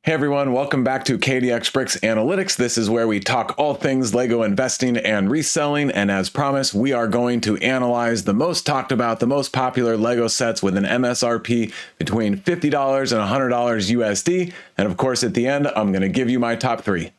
Hey everyone, welcome back to KDX Bricks Analytics. This is where we talk all things Lego investing and reselling, and as promised, we are going to analyze the most talked about, the most popular Lego sets with an MSRP between $50 and $100 USD, and of course at the end, I'm going to give you my top three.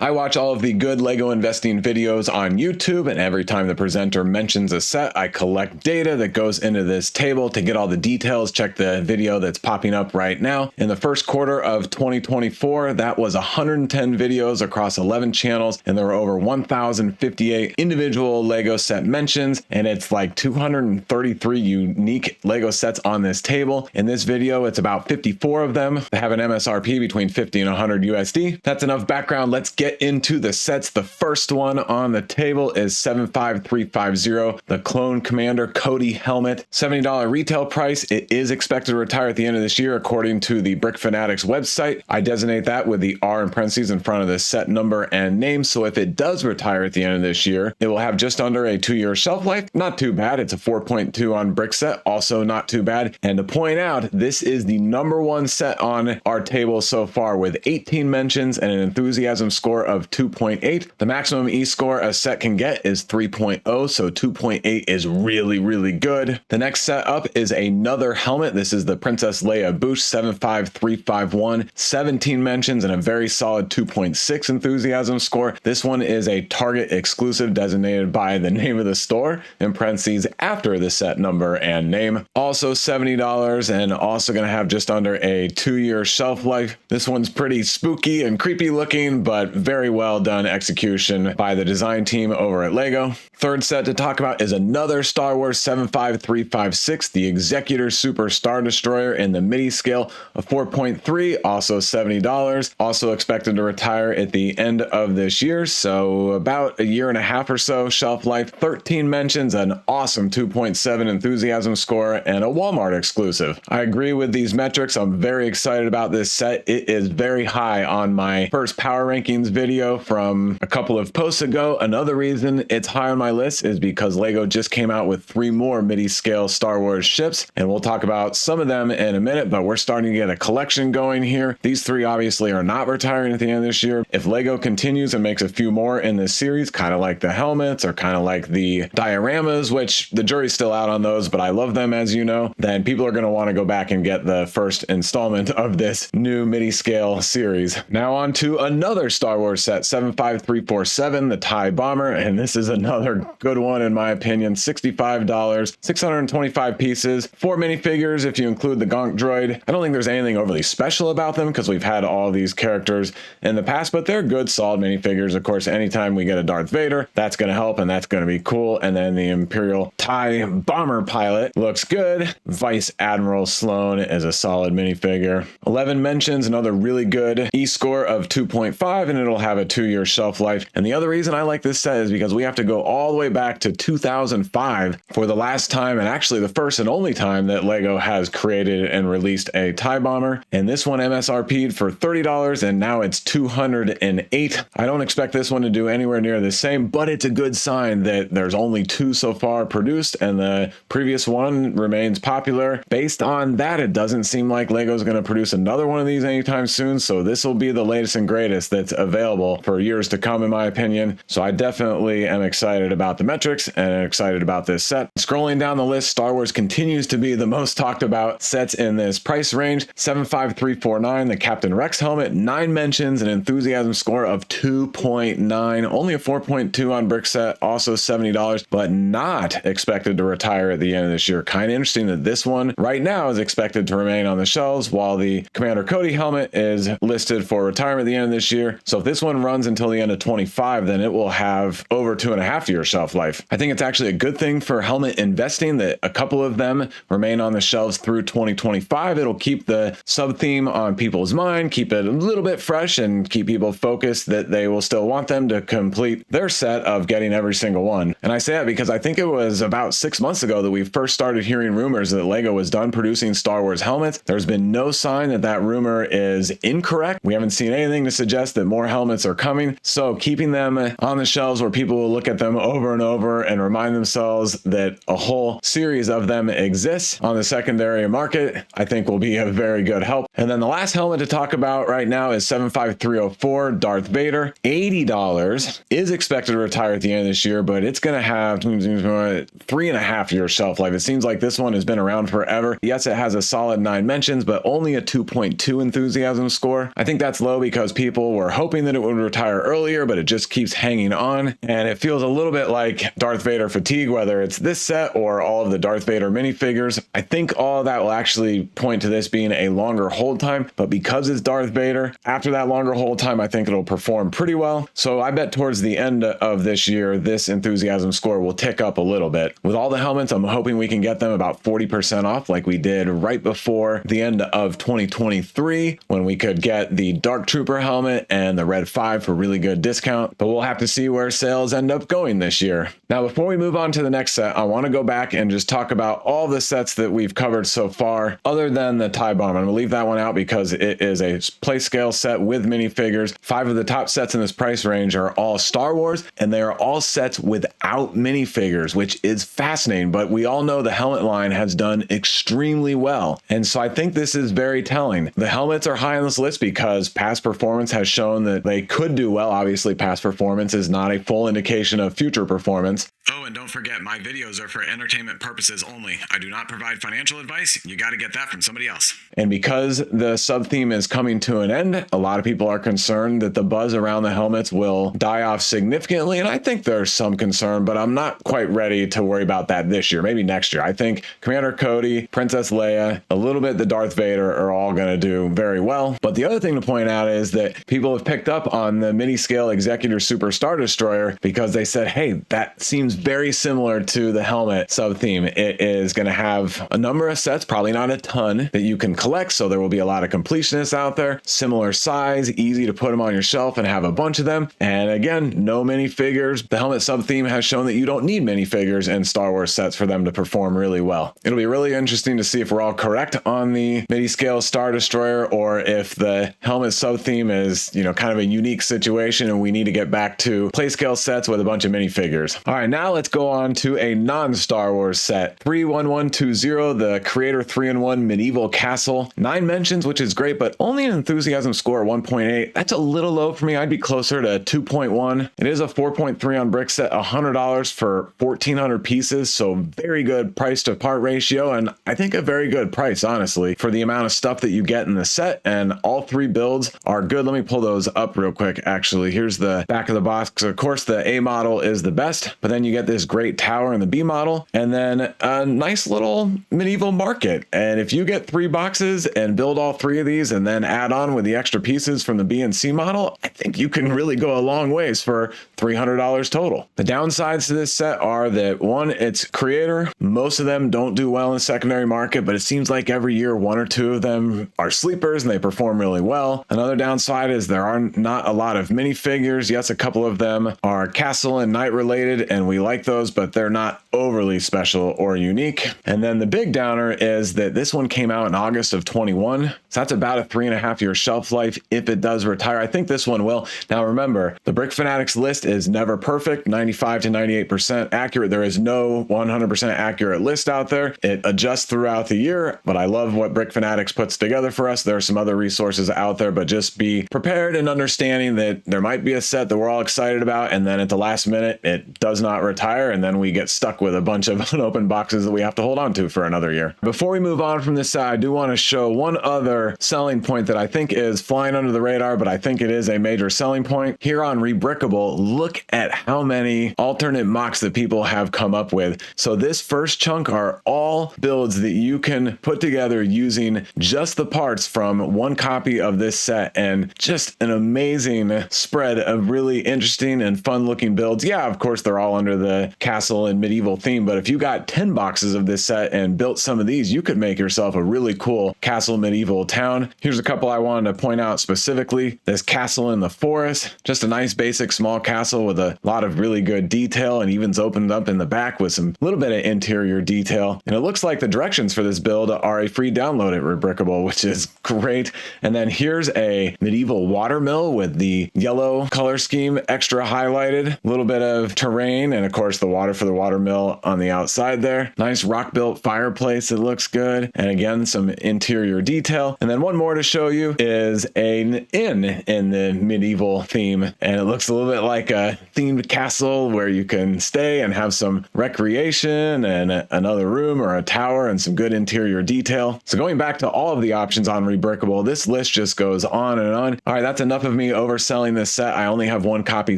I watch all of the good Lego investing videos on YouTube, and every time the presenter mentions a set, I collect data that goes into this table to get all the details. Check the video that's popping up right now. In the first quarter of 2024, that was 110 videos across 11 channels, and there were over 1,058 individual Lego set mentions, and it's like 233 unique Lego sets on this table. In this video, it's about 54 of them that have an MSRP between 50 and 100 USD. That's enough background. Let's get into the sets. The first one on the table is 75350, the Clone Commander Cody helmet. $70 retail price. It is expected to retire at the end of this year, according to the Brick Fanatics website. I designate that with the R in parentheses in front of the set number and name. So if it does retire at the end of this year, it will have just under a 2-year shelf life. Not too bad. It's a 4.2 on Brickset. Also not too bad. And to point out, this is the #1 set on our table so far with 18 mentions and an enthusiasm score of 2.8. The maximum E-score a set can get is 3.0, so 2.8 is really good. The next set up is another helmet. This is the Princess Leia Boosh 75351, 17 mentions and a very solid 2.6 enthusiasm score. This one is a Target exclusive designated by the name of the store, in parentheses after the set number and name. Also $70 and also going to have just under a 2-year shelf life. This one's pretty spooky and creepy looking, but very well done execution by the design team over at Lego. Third set to talk about is another Star Wars 75356, the Executor Super Star Destroyer in the midi scale of 4.3, also $70. Also expected to retire at the end of this year, so about a year and a half or so shelf life. 13 mentions, an awesome 2.7 enthusiasm score, and a Walmart exclusive. I agree with these metrics. I'm very excited about this set. It is very high on my first power rankings video from a couple of posts ago. Another reason it's high on my list is because Lego just came out with 3 more midi scale Star Wars ships, and we'll talk about some of them in a minute, but we're starting to get a collection going here. These 3 obviously are not retiring at the end of this year. If Lego continues and makes a few more in this series, kind of like the helmets or kind of like the dioramas, which the jury's still out on those, but I love them, as you know, then people are going to want to go back and get the first installment of this new midi scale series. Now on to another Star Wars set, 75347, the TIE Bomber, and this is another good one in my opinion. $65, 625 pieces, 4 minifigures if you include the Gonk droid. I don't think there's anything overly special about them because we've had all these characters in the past, but they're good, solid minifigures. Of course, anytime we get a Darth Vader, that's going to help and that's going to be cool. And then the Imperial TIE Bomber pilot looks good. Vice Admiral Sloan is a solid minifigure. 11 mentions, another really good E-score of 2.5, and it'll have a 2-year shelf life. And the other reason I like this set is because we have to go all the way back to 2005 for the last time, and actually the first and only time, that Lego has created and released a TIE Bomber. And this one MSRP'd for $30, and now it's $208. I don't expect this one to do anywhere near the same, but it's a good sign that there's only 2 so far produced, and the previous one remains popular. Based on that, it doesn't seem like Lego's going to produce another one of these anytime soon, so this will be the latest and greatest that's available for years to come, in my opinion. So I definitely am excited about the metrics and excited about this set. Scrolling down the list, Star Wars continues to be the most talked about sets in this price range. 75349, the Captain Rex helmet, 9 mentions, an enthusiasm score of 2.9, only a 4.2 on Brickset, also $70, but not expected to retire at the end of this year. Kind of interesting that this one right now is expected to remain on the shelves, while the Commander Cody helmet is listed for retirement at the end of this year. So if this one runs until the end of 25, then it will have over 2.5-year shelf life. I think it's actually a good thing for helmet investing that a couple of them remain on the shelves through 2025. It'll keep the sub-theme on people's mind, keep it a little bit fresh, and keep people focused that they will still want them to complete their set of getting every single one. And I say that because I think it was about 6 months ago that we first started hearing rumors that Lego was done producing Star Wars helmets. There's been no sign that that rumor is incorrect. We haven't seen anything to suggest that more helmets helmets are coming. So keeping them on the shelves where people will look at them over and over and remind themselves that a whole series of them exists on the secondary market, I think will be a very good help. And then the last helmet to talk about right now is 75304 Darth Vader. $80 is expected to retire at the end of this year, but it's going to have 3.5 year shelf life. It seems like this one has been around forever. Yes, it has a solid 9 mentions, but only a 2.2 enthusiasm score. I think that's low because people were hoping that it would retire earlier, but it just keeps hanging on. And it feels a little bit like Darth Vader fatigue, whether it's this set or all of the Darth Vader minifigures. I think all of that will actually point to this being a longer hold time, but because it's Darth Vader, after that longer hold time, I think it'll perform pretty well. So I bet towards the end of this year, this enthusiasm score will tick up a little bit. With all the helmets, I'm hoping we can get them about 40% off like we did right before the end of 2023 when we could get the Dark Trooper helmet and the Red 5 for really good discount, but we'll have to see where sales end up going this year. Now, before we move on to the next set, I want to go back and just talk about all the sets that we've covered so far, other than the TIE Bomb. I'm going to leave that one out because it is a play scale set with minifigures. 5 of the top sets in this price range are all Star Wars, and they are all sets without minifigures, which is fascinating, but we all know the helmet line has done extremely well. And so I think this is very telling. The helmets are high on this list because past performance has shown that they could do well. Obviously, past performance is not a full indication of future performance. Oh, and don't forget, my videos are for entertainment purposes only. I do not provide financial advice. You got to get that from somebody else. And because the sub-theme is coming to an end, a lot of people are concerned that the buzz around the helmets will die off significantly. And I think there's some concern, but I'm not quite ready to worry about that this year, maybe next year. I think Commander Cody, Princess Leia, a little bit the Darth Vader are all going to do very well. But the other thing to point out is that people have picked up on the mini scale Executor Super Star Destroyer because they said, hey, that seems very similar to the helmet sub-theme. It is going to have a number of sets, probably not a ton, that you can collect, so there will be a lot of completionists out there. Similar size, easy to put them on your shelf and have a bunch of them. And again, no minifigures. The helmet sub-theme has shown that you don't need minifigures in Star Wars sets for them to perform really well. It'll be really interesting to see if we're all correct on the mini-scale Star Destroyer or if the helmet sub-theme is, kind of a unique situation and we need to get back to play scale sets with a bunch of minifigures. All right, now let's go on to a non-Star Wars set. 31120, the Creator 3-in-1 Medieval Castle. 9 mentions, which is great, but only an enthusiasm score of 1.8. That's a little low for me. I'd be closer to 2.1. It is a 4.3 on Brickset, $100 for 1,400 pieces, so very good price to part ratio, and I think a very good price, honestly, for the amount of stuff that you get in the set, and all 3 builds are good. Let me pull those up real quick, actually. Here's the back of the box. Of course, the A model is the best, but then you get this great tower in the B model, and then a nice little medieval market. And if you get 3 boxes and build all 3 of these and then add on with the extra pieces from the B and C model, I think you can really go a long ways for $300 total. The downsides to this set are that 1, it's Creator. Most of them don't do well in the secondary market, but it seems like every year 1 or 2 of them are sleepers and they perform really well. Another downside is there are not a lot of minifigures. Yes, a couple of them are castle and knight related, and we like those, but they're not overly special or unique. And then the big downer is that this one came out in August of 21. So that's about a 3.5 year shelf life if it does retire. I think this one will. Now remember, the Brick Fanatics list is never perfect, 95 to 98% accurate. There is no 100% accurate list out there. It adjusts throughout the year, but I love what Brick Fanatics puts together for us. There are some other resources out there, but just be prepared and understanding that there might be a set that we're all excited about, and then at the last minute, it does not retire, and then we get stuck with a bunch of unopened boxes that we have to hold on to for another year. Before we move on from this side, I do want to show one other selling point that I think is flying under the radar, but I think it is a major selling point. Here on Rebrickable, look at how many alternate mocks that people have come up with. So this first chunk are all builds that you can put together using just the parts from one copy of this set, and just an amazing spread of really interesting and fun looking builds. Yeah, of course, they're all under the castle and medieval theme, but if you got 10 boxes of this set and built some of these, you could make yourself a really cool castle medieval town. Here's a couple I wanted to point out specifically. This castle in the forest, just a nice basic small castle with a lot of really good detail, and even's opened up in the back with some little bit of interior detail. And it looks like the directions for this build are a free download at Rebrickable, which is great. And then here's a medieval watermill with the yellow color scheme extra highlighted, a little bit of terrain, and of course the water for the watermill on the outside there. Nice rock built fireplace, it looks good. And again, some interior detail. And then one more to show you is an inn in the medieval theme, and it looks a little bit like a themed castle where you can stay and have some recreation and another room or a tower and some good interior detail. So going back to all of the options on Rebrickable, this list just goes on and on. All right, that's enough of me overselling this set. I only have one copy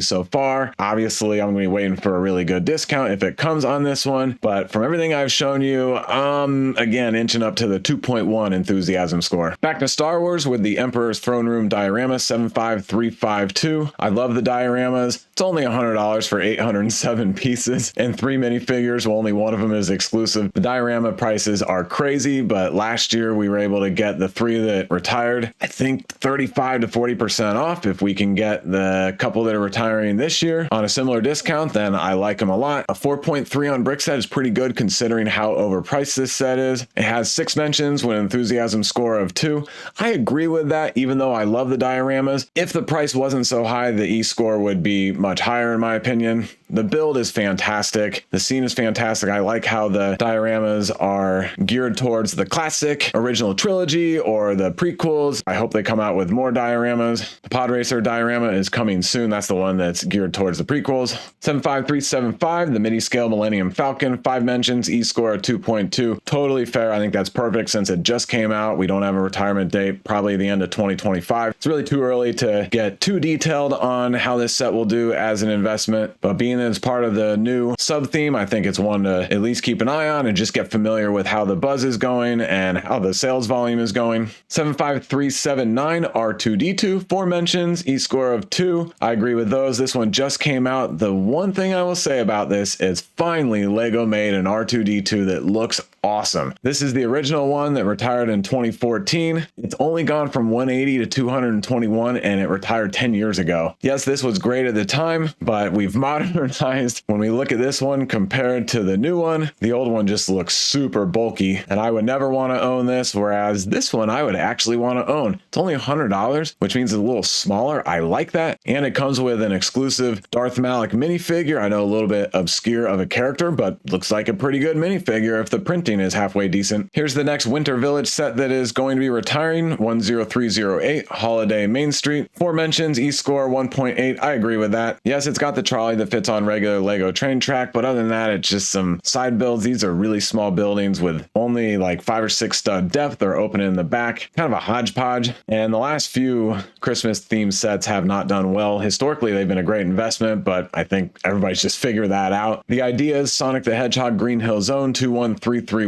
so far. Obviously, I'm going to be waiting for a really good discount if it comes on this one, but from everything I've shown you, again, inching up to the 2.1 enthusiasm score. Back to Star Wars with the Emperor's Throne Room diorama 75352. I love the dioramas. It's only $100 for 807 pieces and 3 minifigures. Well, only one of them is exclusive. The diorama prices are crazy, but last year we were able to get the 3 that retired, I think 35 to 40% off. If we can get the couple that are retiring this year on a similar discount, then I like them a lot. A 4.3 on Brickset is pretty good considering how overpriced this set is. It has 6 mentions with an enthusiasm score of 2. I agree with that, even though I love the dioramas. If the price wasn't so high, the E-score would be much higher in my opinion. The build is fantastic. The scene is fantastic. I like how the dioramas are geared towards the classic original trilogy or the prequels. I hope they come out with more dioramas. The Pod Racer diorama is coming soon. That's the one that's geared towards the prequels. 75375, the mini scale Millennium Falcon, 5 mentions, E-score of 2.2. Totally fair. I think that's perfect since it just came out. We don't have a retirement date, probably the end of 2025. It's really too early to get too detailed on how this set will do as an investment, but being as part of the new sub theme, I think it's one to at least keep an eye on and just get familiar with how the buzz is going and how the sales volume is going. 75379 R2-D2, 4 mentions, E-score of 2. I agree with those. This one just came out. The one thing I will say about this is finally Lego made an R2-D2 that looks awesome. This is the original one that retired in 2014. It's only gone from 180 to 221 and it retired 10 years ago. Yes, this was great at the time, but we've modernized. When we look at this one compared to the new one, the old one just looks super bulky and I would never want to own this, whereas this one I would actually want to own. It's only $100, which means it's a little smaller. I like that. And it comes with an exclusive Darth Malik minifigure. I know a little bit obscure of a character, but looks like a pretty good minifigure if the printing is halfway decent. Here's the next Winter Village set that is going to be retiring, 10308 Holiday Main Street. 4 mentions, E-score 1.8. I agree with that. Yes, it's got the trolley that fits on regular Lego train track, but other than that, it's just some side builds. These are really small buildings with only like 5 or 6 stud depth. They're open in the back, kind of a hodgepodge. And the last few Christmas themed sets have not done well. Historically, they've been a great investment, but I think everybody's just figured that out. The idea is Sonic the Hedgehog Green Hill Zone 21331.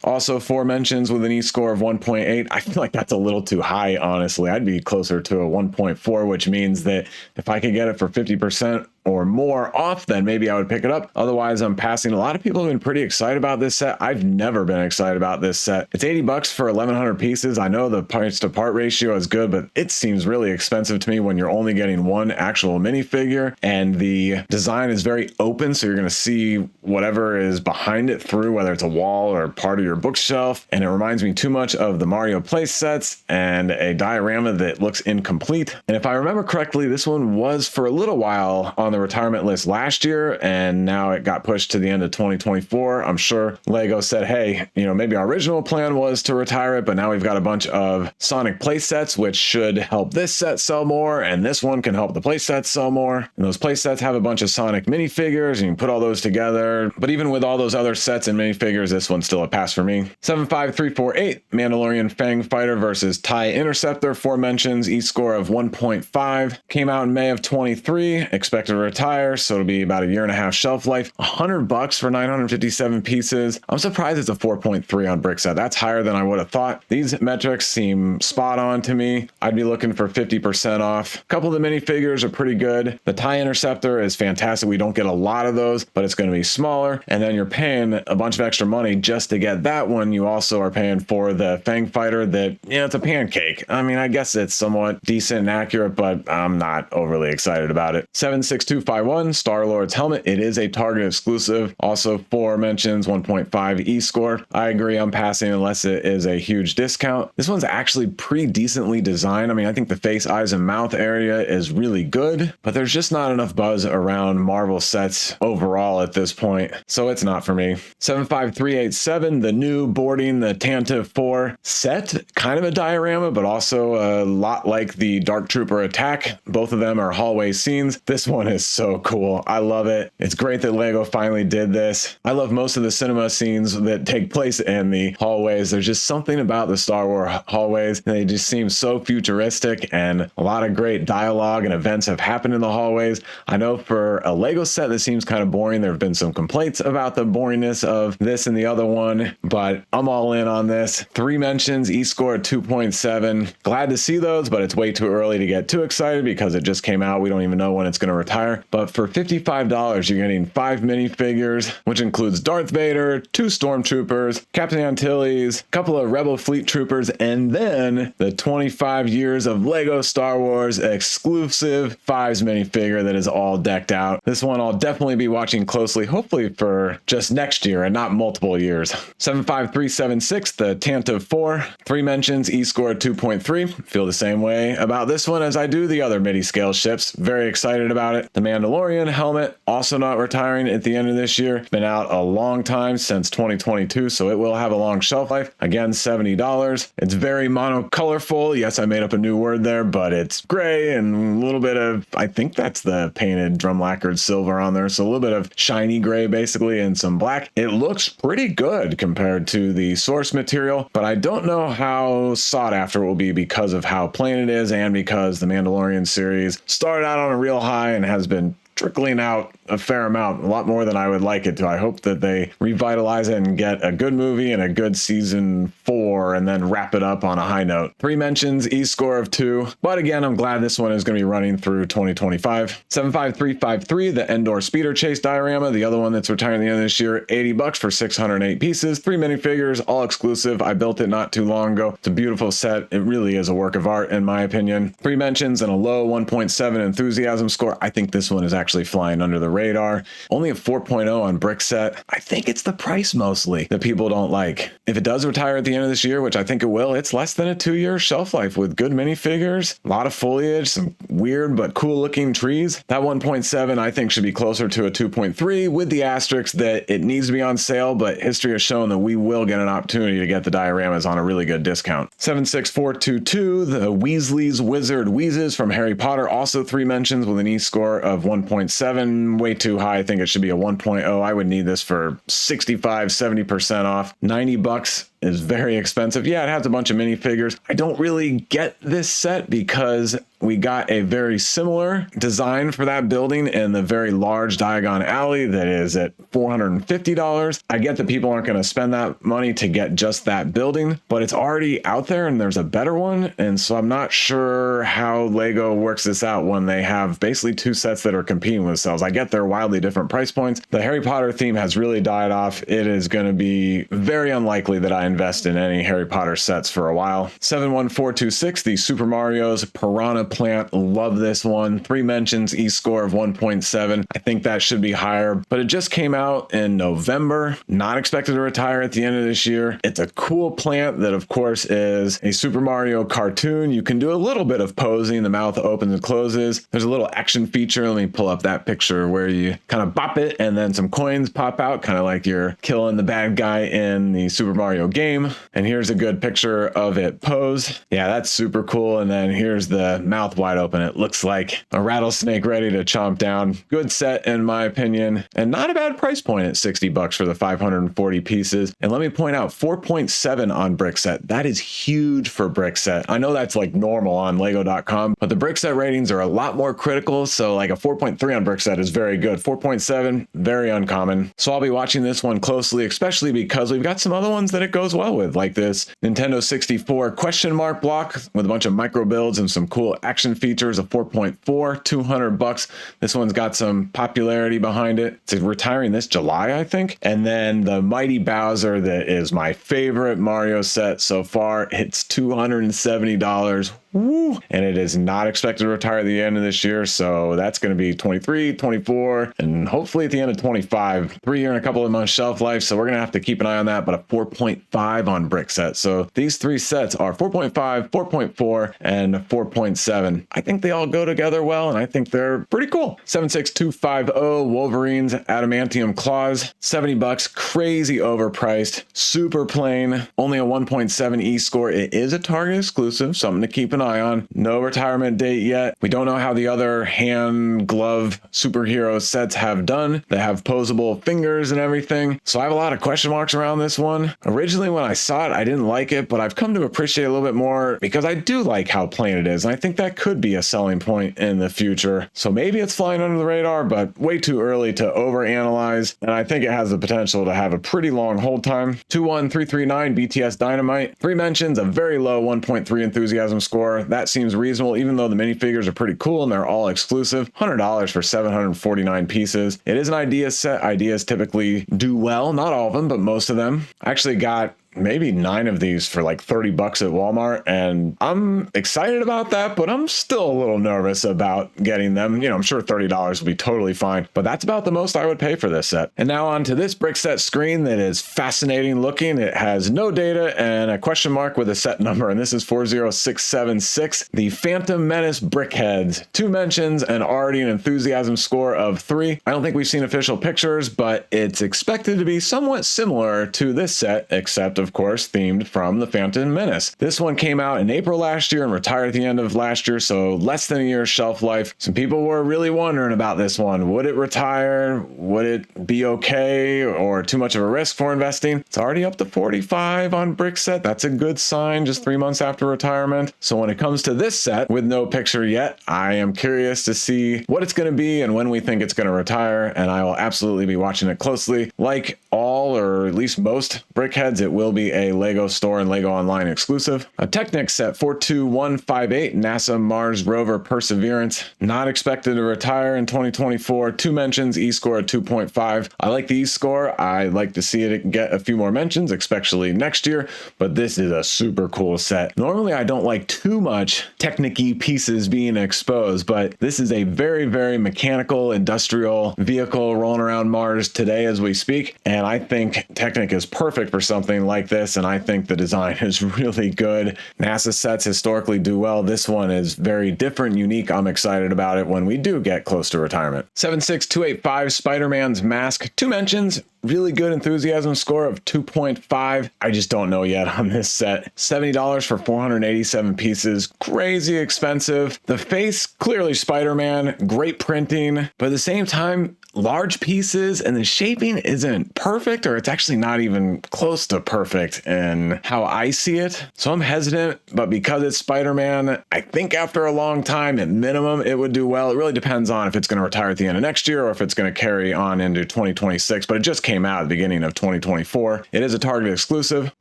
Also 4 mentions with an E-score of 1.8. I feel like that's a little too high, honestly. I'd be closer to a 1.4, which means that if I could get it for 50% or more off, then maybe I would pick it up. Otherwise, I'm passing. A lot of people have been pretty excited about this set. I've never been excited about this set. It's $80 for 1,100 pieces. I know the parts to part ratio is good, but it seems really expensive to me when you're only getting one actual minifigure and the design is very open. So you're going to see whatever is behind it through, whether it's a wall or part of your bookshelf. And it reminds me too much of the Mario play sets and a diorama that looks incomplete. And if I remember correctly, this one was for a little while on the retirement list last year, and now it got pushed to the end of 2024. I'm sure Lego said, hey, maybe our original plan was to retire it, but now we've got a bunch of Sonic play sets, which should help this set sell more, and this one can help the play sets sell more. And those play sets have a bunch of Sonic minifigures, and you can put all those together. But even with all those other sets and minifigures, this one's still a pass for me. 75348, Mandalorian Fang Fighter versus TIE Interceptor, 4 mentions, E-score of 1.5. Came out in May of 23, expected to retire, so it'll be about a year and a half shelf life. $100 for 957 pieces. I'm surprised it's a 4.3 on Brickset. That's higher than I would have thought. These metrics seem spot on to me. I'd be looking for 50% off. A couple of the minifigures are pretty good. The TIE Interceptor is fantastic. We don't get a lot of those, but it's going to be smaller. And then you're paying a bunch of extra money just to get that one. You also are paying for the Fang Fighter that, it's a pancake. I mean, I guess it's somewhat decent and accurate, but I'm not overly excited about it. 76251, Star-Lord's helmet. It is a Target exclusive. Also 4 mentions, 1.5 E-score. I agree, I'm passing unless it is a huge discount. This one's actually pretty decently designed. I mean, I think the face, eyes, and mouth area is really good, but there's just not enough buzz around Marvel sets overall at this point, so it's not for me. 75387, the new boarding the Tantive 4 set. Kind of a diorama, but also a lot like the Dark Trooper attack. Both of them are hallway scenes. This one is so cool. I love it. It's great that Lego finally did this. I love most of the cinema scenes that take place in the hallways. There's just something about the Star Wars hallways. They just seem so futuristic, and a lot of great dialogue and events have happened in the hallways. I know for a Lego set that seems kind of boring. There have been some complaints about the boringness of this and the other one, but I'm all in on this. 3 mentions, E-score 2.7. Glad to see those, but it's way too early to get too excited because it just came out. We don't even know when it's going to retire. But for $55, you're getting 5 minifigures, which includes Darth Vader, 2 Stormtroopers, Captain Antilles, a couple of Rebel Fleet Troopers, and then the 25 years of Lego Star Wars exclusive 5s minifigure that is all decked out. This one I'll definitely be watching closely, hopefully for just next year and not multiple years. 75376, the Tantive 4, 3 mentions, E-score 2.3. Feel the same way about this one as I do the other midi-scale ships. Very excited about it. The Mandalorian helmet, also not retiring at the end of this year. Been out a long time, since 2022, so it will have a long shelf life. Again, $70. It's very monocolorful. Yes, I made up a new word there, but it's gray and a little bit of, I think that's the painted drum lacquered silver on there, so a little bit of shiny gray basically and some black. It looks pretty good compared to the source material, but I don't know how sought after it will be because of how plain it is and because the Mandalorian series started out on a real high and has been trickling out a fair amount, a lot more than I would like it to. I hope that they revitalize it and get a good movie and a good season 4 and then wrap it up on a high note. 3 mentions, E-score of 2, but again, I'm glad this one is going to be running through 2025. 75353, the Endor Speeder Chase diorama, the other one that's retiring at the end of this year, $80 for 608 pieces, 3 minifigures, all exclusive. I built it not too long ago. It's a beautiful set. It really is a work of art in my opinion. 3 mentions and a low 1.7 enthusiasm score. I think this one is actually flying under the radar. Only a 4.0 on Brickset. I think it's the price mostly that people don't like. If it does retire at the end of this year, which I think it will, it's less than a 2-year shelf life with good minifigures, a lot of foliage, some weird but cool looking trees. That 1.7 I think should be closer to a 2.3 with the asterisk that it needs to be on sale, but history has shown that we will get an opportunity to get the dioramas on a really good discount. 76422, the Weasley's Wizard Wheezes from Harry Potter, also 3 mentions with an E-score of 1.7, way too high. I think it should be a 1.0. I would need this for 65-70% off. $90 is very expensive. Yeah, it has a bunch of minifigures. I don't really get this set because we got a very similar design for that building in the very large Diagon Alley that is at $450. I get that people aren't going to spend that money to get just that building, but it's already out there and there's a better one. And so I'm not sure how Lego works this out when they have basically 2 sets that are competing with themselves. I get they're wildly different price points. The Harry Potter theme has really died off. It is going to be very unlikely that I invest in any Harry Potter sets for a while. 71426, the Super Mario's Piranha Plant. Love this one. 3 mentions, E-score of 1.7. I think that should be higher, but it just came out in November. Not expected to retire at the end of this year. It's a cool plant that, of course, is a Super Mario cartoon. You can do a little bit of posing. The mouth opens and closes. There's a little action feature. Let me pull up that picture where you kind of bop it and then some coins pop out, kind of like you're killing the bad guy in the Super Mario game. game. And here's a good picture of it posed. Yeah, that's super cool. And then here's the mouth wide open. It looks like a rattlesnake ready to chomp down. Good set in my opinion, and not a bad price point at $60 for the 540 pieces. And let me point out 4.7 on Brickset. That is huge for Brickset. I know that's like normal on lego.com, but the Brickset ratings are a lot more critical. So like a 4.3 on Brickset is very good. 4.7, very uncommon. So I'll be watching this one closely, especially because we've got some other ones that it goes well with, like this Nintendo 64 question mark block with a bunch of micro builds and some cool action features. A 4.4, $200. This one's got some popularity behind it. It's retiring this July, I think. And then the Mighty Bowser, that is my favorite Mario set so far. It's $270. Woo! And it is not expected to retire at the end of this year. So that's going to be 23, 24, and hopefully at the end of 25. 3 year and a couple of months shelf life. So we're going to have to keep an eye on that, but a 4.5 on Brickset. So these three sets are 4.5, 4.4, and 4.7. I think they all go together well, and I think they're pretty cool. 76250 Wolverine's Adamantium Claws, $70, crazy overpriced, super plain, only a 1.7 E-score. It is a Target exclusive, something to keep an eye on. No retirement date yet. We don't know how the other hand glove superhero sets have done. They have posable fingers and everything. So I have a lot of question marks around this one. Originally, when I saw it, I didn't like it, but I've come to appreciate it a little bit more because I do like how plain it is. And I think that could be a selling point in the future. So maybe it's flying under the radar, but way too early to overanalyze. And I think it has the potential to have a pretty long hold time. 21339 BTS Dynamite. 3 mentions, a very low 1.3 enthusiasm score. That seems reasonable, even though the minifigures are pretty cool and they're all exclusive. $100 for 749 pieces. It is an idea set. Ideas typically do well. Not all of them, but most of them. I actually got maybe 9 of these for like $30 at Walmart, and I'm excited about that, but I'm still a little nervous about getting them. You know, I'm sure $30 will be totally fine, but that's about the most I would pay for this set. And now on to this Brickset screen that is fascinating looking. It has no data and a question mark with a set number, and this is 40676, the Phantom Menace Brickheads. 2 mentions and already an enthusiasm score of 3. I don't think we've seen official pictures, but it's expected to be somewhat similar to this set, except of course, themed from the Phantom Menace. This one came out in April last year and retired at the end of last year, so less than a year's shelf life. Some people were really wondering about this one. Would it retire? Would it be okay or too much of a risk for investing? It's already up to 45 on Brickset. That's a good sign just 3 months after retirement. So when it comes to this set with no picture yet, I am curious to see what it's going to be and when we think it's going to retire, and I will absolutely be watching it closely. Like all or at least most Brickheads, it will be a Lego store and Lego Online exclusive. A Technic set 42158 NASA Mars rover Perseverance, not expected to retire in 2024. 2 mentions, E-score at 2.5. I like the E-score. I like to see it get a few more mentions, especially next year, but this is a super cool set. Normally I don't like too much Technic-y pieces being exposed, but this is a very, very mechanical industrial vehicle rolling around Mars today as we speak, and I think Technic is perfect for something like this, and I think the design is really good. NASA sets historically do well. This one is very different, unique. I'm excited about it when we do get close to retirement. 76285 Spider-Man's Mask. 2 mentions, really good enthusiasm score of 2.5. I just don't know yet on this set. $70 for 487 pieces. Crazy expensive. The face, clearly Spider-Man, great printing, but at the same time, large pieces, and the shaping isn't perfect, or it's actually not even close to perfect in how I see it. So I'm hesitant, but because it's Spider-Man, I think after a long time, at minimum, it would do well. It really depends on if it's going to retire at the end of next year or if it's going to carry on into 2026, but it just came out at the beginning of 2024. It is a Target exclusive.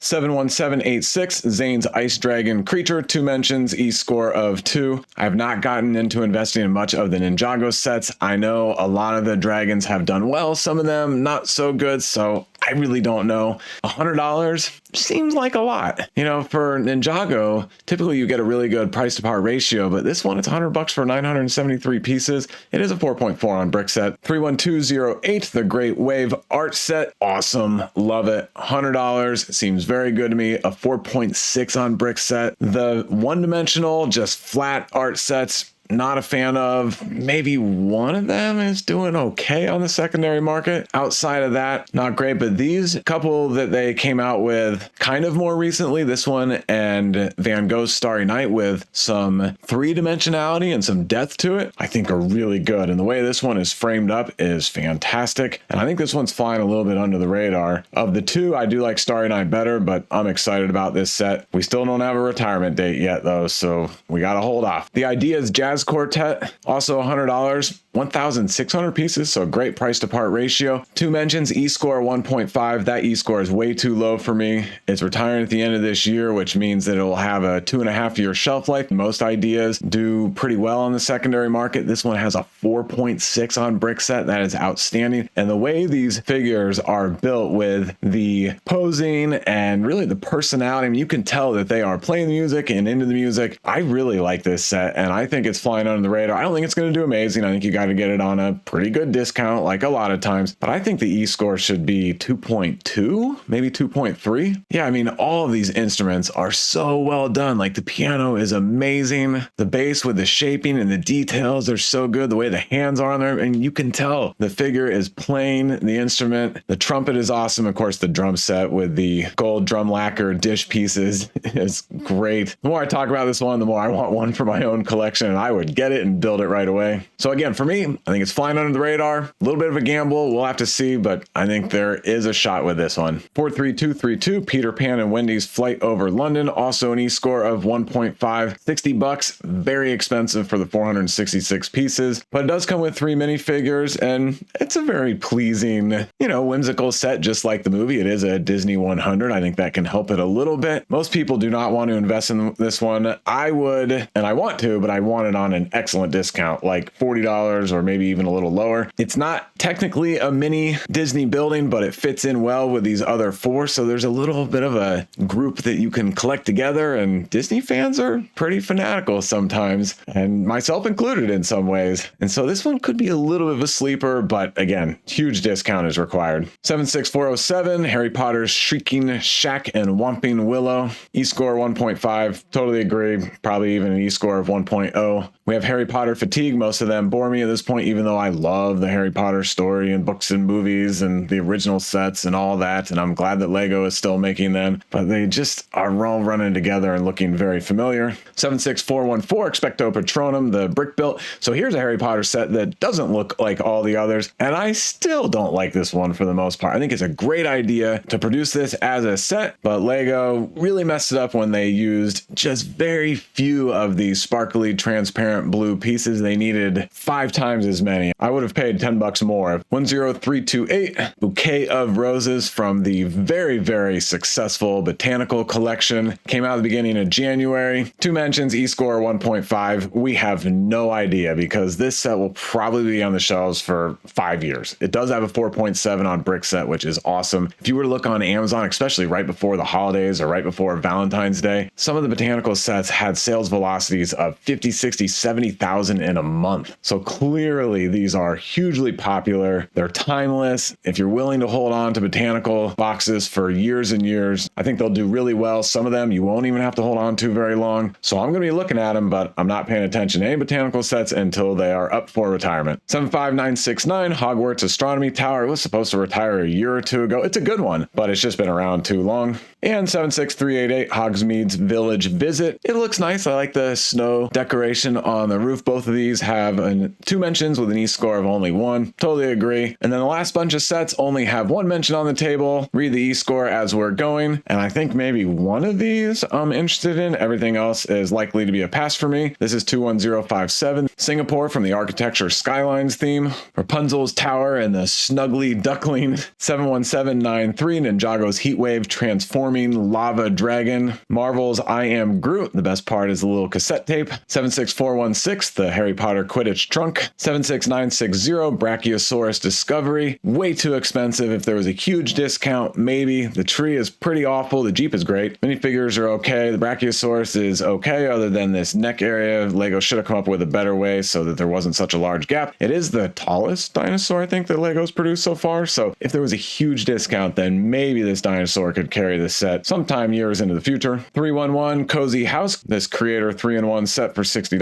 71786 Zane's Ice Dragon Creature. 2 mentions, E-score of 2. I have not gotten into investing in much of the Ninjago sets. I know a lot of the dragons have done well, some of them not so good, so I really don't know. $100 seems like a lot. You know, for Ninjago, typically you get a really good price to power ratio, but this one, it's $100 for 973 pieces. It is a 4.4 on Brickset. 31208, the Great Wave art set. Awesome. Love it. $100 seems very good to me. A 4.6 on Brickset. The one-dimensional, just flat art sets, not a fan of. Maybe one of them is doing okay on the secondary market. Outside of that, not great, but these couple that they came out with kind of more recently, this one and Van Gogh's Starry Night with some three-dimensionality and some depth to it, I think are really good. And the way this one is framed up is fantastic. And I think this one's flying a little bit under the radar. Of the two, I do like Starry Night better, but I'm excited about this set. We still don't have a retirement date yet though, so we gotta hold off. The Ideas Jazz Quartet, also $100. 1,600 pieces, so a great price to part ratio. Two mentions, E-score 1.5. That E-score is way too low for me. It's retiring at the end of this year, which means that it will have a 2.5-year shelf life. Most Ideas do pretty well on the secondary market. This one has a 4.6 on Brickset. That is outstanding. And the way these figures are built with the posing and really the personality, I mean, you can tell that they are playing the music and into the music. I really like this set, and I think it's flying under the radar. I don't think it's going to do amazing. I think you got to get it on a pretty good discount like a lot of times, but I think the E-score should be 2.2, maybe 2.3. Yeah, I mean, all of these instruments are so well done. Like the piano is amazing. The bass with the shaping and the details are so good. The way the hands are on there, and you can tell the figure is playing the instrument. The trumpet is awesome. Of course, the drum set with the gold drum lacquer dish pieces is great. The more I talk about this one, the more I want one for my own collection, and I would get it and build it right away. So again, for me, I think it's flying under the radar. A little bit of a gamble. We'll have to see, but I think there is a shot with this one. 43232, Peter Pan and Wendy's Flight Over London. Also an E-score of 1.5, $60. Very expensive for the 466 pieces, but it does come with 3 minifigures, and it's a very pleasing, whimsical set, just like the movie. It is a Disney 100. I think that can help it a little bit. Most people do not want to invest in this one. I would, and I want to, but I want it on an excellent discount, like $40 or maybe even a little lower. It's not technically a mini Disney building, but it fits in well with these other 4. So there's a little bit of a group that you can collect together, and Disney fans are pretty fanatical sometimes, and myself included in some ways. And so this one could be a little bit of a sleeper, but again, huge discount is required. 76407, Harry Potter's Shrieking Shack and Whomping Willow. E-score 1.5, totally agree. Probably even an E-score of 1.0. We have Harry Potter fatigue. Most of them bore me at this point, even though I love the Harry Potter story and books and movies and the original sets and all that. And I'm glad that Lego is still making them, but they just are all running together and looking very familiar. 76414, Expecto Patronum, the brick built. So here's a Harry Potter set that doesn't look like all the others, and I still don't like this one for the most part. I think it's a great idea to produce this as a set, but Lego really messed it up when they used just very few of these sparkly, transparent blue pieces. They needed 5 times as many. I would have paid $10 more. 10328, Bouquet of Roses from the very, very successful Botanical Collection. Came out at the beginning of January. 2 mentions, E-score 1.5. We have no idea because this set will probably be on the shelves for 5 years. It does have a 4.7 on Brickset, which is awesome. If you were to look on Amazon, especially right before the holidays or right before Valentine's Day, some of the Botanical sets had sales velocities of 50, 60, 70,000 in a month. So clearly these are hugely popular. They're timeless. If you're willing to hold on to Botanical boxes for years and years, I think they'll do really well. Some of them you won't even have to hold on to very long. So I'm going to be looking at them, but I'm not paying attention to any Botanical sets until they are up for retirement. 75969, Hogwarts Astronomy Tower. It was supposed to retire a year or 2 ago. It's a good one, but it's just been around too long. And 76388, Hogsmeade's Village Visit. It looks nice. I like the snow decoration on the roof. Both of these have 2 mentions with an E-score of only 1. Totally agree. And then the last bunch of sets only have 1 mention on the table. Read the E-score as we're going. And I think maybe one of these I'm interested in. Everything else is likely to be a pass for me. This is 21057. Singapore from the Architecture Skylines theme. Rapunzel's Tower and the Snuggly Duckling. 71793, Ninjago's Heatwave Transforming Lava Dragon. Marvel's I Am Groot. The best part is the little cassette tape. 76416, the Harry Potter Quidditch Trunk. 76960, Brachiosaurus Discovery. Way too expensive. If there was a huge discount, maybe. The tree is pretty awful. The Jeep is great. Minifigures are okay. The Brachiosaurus is okay, other than this neck area. Lego should have come up with a better way so that there wasn't such a large gap. It is the tallest dinosaur, I think, that Lego's produced so far. So if there was a huge discount, then maybe this dinosaur could carry this set sometime years into the future. 311 Cozy House, this creator 3-in-1 set for $60.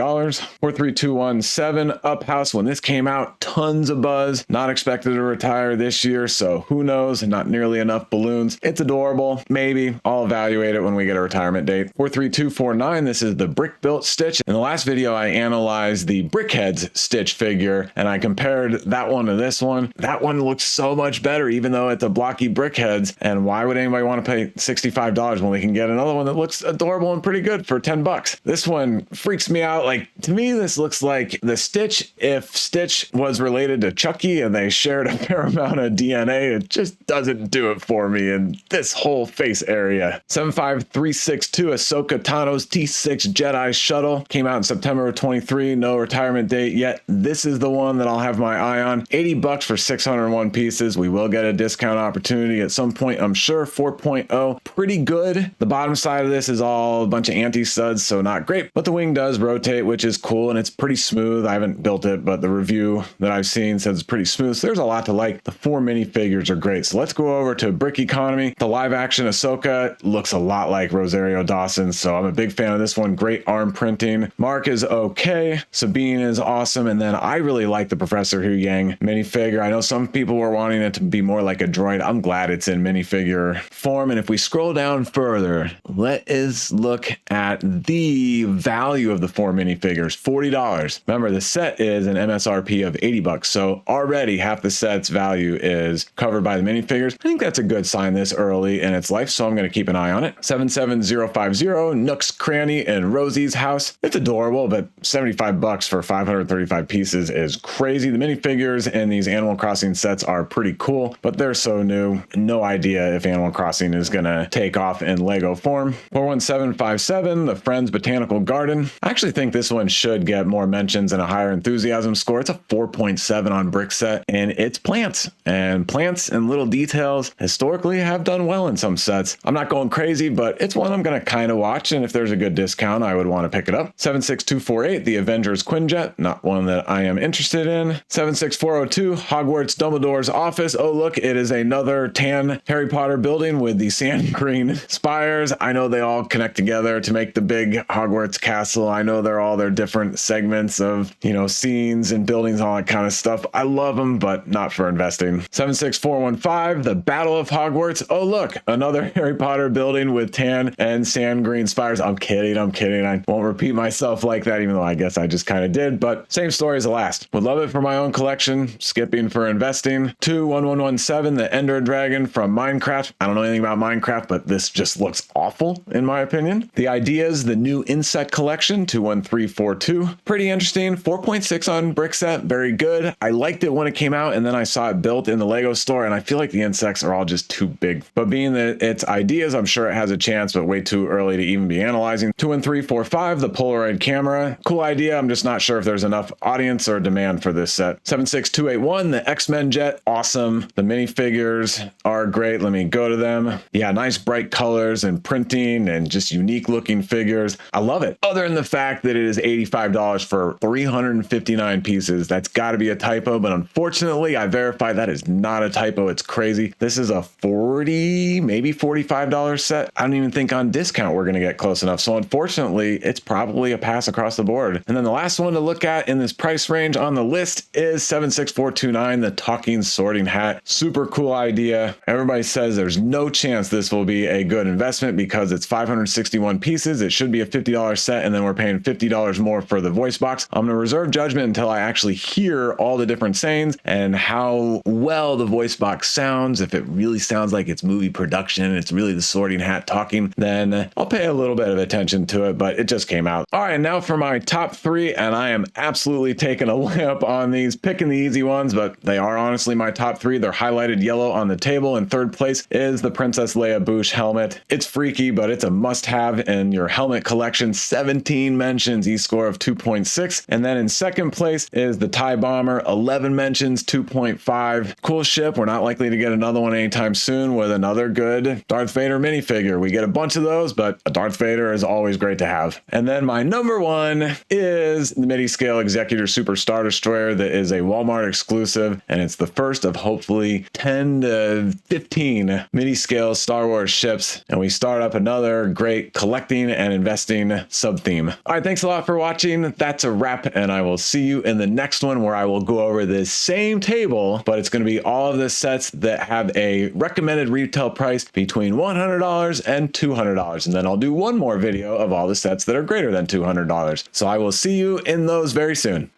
43217 Up House, when this came out, tons of buzz. Not expected to retire this year, so who knows? Not nearly enough balloons. It's adorable. Maybe. I'll evaluate it when we get a retirement date. 43249, this is the brick built Stitch. In the last video, I analyzed the Brickheads Stitch figure, and I compared that one to this one. That one looks so much better, even though it's a blocky Brickheads. And why would anybody want to pay $65 when we can get another one that looks adorable and pretty good for $10? This one freaks me out. Like, to me, this looks like the Stitch, if Stitch was related to Chucky and they shared a fair amount of DNA, it just doesn't do it for me in this whole face area. 75362 Ahsoka Tano's T6 Jedi Shuttle came out in September of 23. No retirement date yet. This is the one that I'll have my eye on. $80 for 601 pieces. We will get a discount opportunity at some point, I'm sure. 4.0, pretty good. The bottom side of this is all a bunch of anti-studs, so not great, but the wing does rotate, which is cool, and it's pretty smooth. I haven't built it, but the review that I've seen says it's pretty smooth, so there's a lot to like. The 4 minifigures are great. So let's go over to Brick Economy. The live action Ahsoka looks a lot like Rosario Dawson, so I'm a big fan of this one. Great arm printing. Mark is okay. Sabine is awesome, and then I really like the Professor Hu Yang minifigure. I know some people were wanting it to be more like a droid. I'm glad it's in minifigure form, and if we scroll down further, let us look at the value of the 4 minifigures. $40. Remember, the set is an MSRP of $80, so already half the set's value is covered by the minifigures. I think that's a good sign this early in its life, so I'm going to keep an eye on it. 77050 Nook's Cranny in Rosie's House. It's adorable, but $75 for 535 pieces is crazy. The minifigures in these Animal Crossing sets are pretty cool, but they're so new. No idea if Animal Crossing is going to take off in Lego form. 41757 The Friends Botanical Garden. I actually think this one should get more mentions and a higher enthusiasm score. It's a 4.7 on Brickset, and it's plants. And plants and little details historically have done well in some sets. I'm not going crazy, but it's one I'm going to kind of watch, and if there's a good discount, I would want to pick it up. 76248 The Avengers Quinjet. Not one that I am interested in. 76402 Hogwarts Dumbledore's Office. Oh, look, it is another tan Harry Potter building with the sand green spires. I know they all connect together to make the big Hogwarts castle. I know they're all their different segments of, scenes and buildings, all that kind of stuff. I love them, but not for investing. 76415 The Battle of Hogwarts. Oh, look, another Harry Potter building with tan and sand green spires. I'm kidding. I won't repeat myself like that, even though I guess I just kind of did, but same story as the last. Would love it for my own collection, skipping for investing. 21117 The Ender Dragon from Minecraft. I don't know anything about Minecraft, but this just looks awful in my opinion. The Ideas, the new insect collection, 21342. Pretty interesting. 4.6 on Brickset. Very good. I liked it when it came out, and then I saw it built in the Lego store, and I feel like the insects are all just too big. But being that it's Ideas, I'm sure it has a chance, but way too early to even be analyzing. 21345 The Polaroid Camera. Cool idea. I'm just not sure if there's enough audience or demand for this set. 76281 The X-Men Jet. Awesome. The minifigures are great. Let me go to them. Yeah, nice bright colors and printing and just unique looking figures. I love it. Other than the fact that it is $85 for 359 pieces. That's got to be a typo, but unfortunately I verified that is not a typo. It's crazy. This is a $40, maybe $45 set. I don't even think on discount we're going to get close enough. So unfortunately, it's probably a pass across the board. And then the last one to look at in this price range on the list is 76429 The Talking Sorting Hat. Super cool idea. Everybody says there's no chance this will be a good investment because it's 561 pieces. It should be a $50 set, and then we're paying $50 more for the voice box. I'm going to reserve judgment until I actually hear all the different sayings and how well the voice box sounds. If it really sounds like it's movie production and it's really the sorting hat talking, then I'll pay a little bit of attention to it, but it just came out. All right, now for my top 3, and I am absolutely taking a layup on these, picking the easy ones, but they are honestly my top 3. They're highlighted yellow on the table. In third place is the Princess Leia Bouche helmet. It's freaky, but it's a must-have in your helmet collection. 17 mentions, E-score of 2.6. And then in second place is the TIE Bomber, 11 mentions, 2.5. Cool ship. We're not likely to get another one anytime soon with another good Darth Vader minifigure. We get a bunch of those, but a Darth Vader is always great to have. And then my number 1 is the midi-scale Executor Super Star Destroyer that is a Walmart exclusive, and it's the first of hopefully 10 to 15 midi-scale Star Wars ships, and we start up another great collecting and investing sub-theme. All right, thanks a lot for watching. That's a wrap, and I will see you in the next one where I will go over this same table, but it's going to be all of the sets that have a recommended retail price between $100 and $200. And then I'll do one more video of all the sets that are greater than $200. So I will see you in those very soon.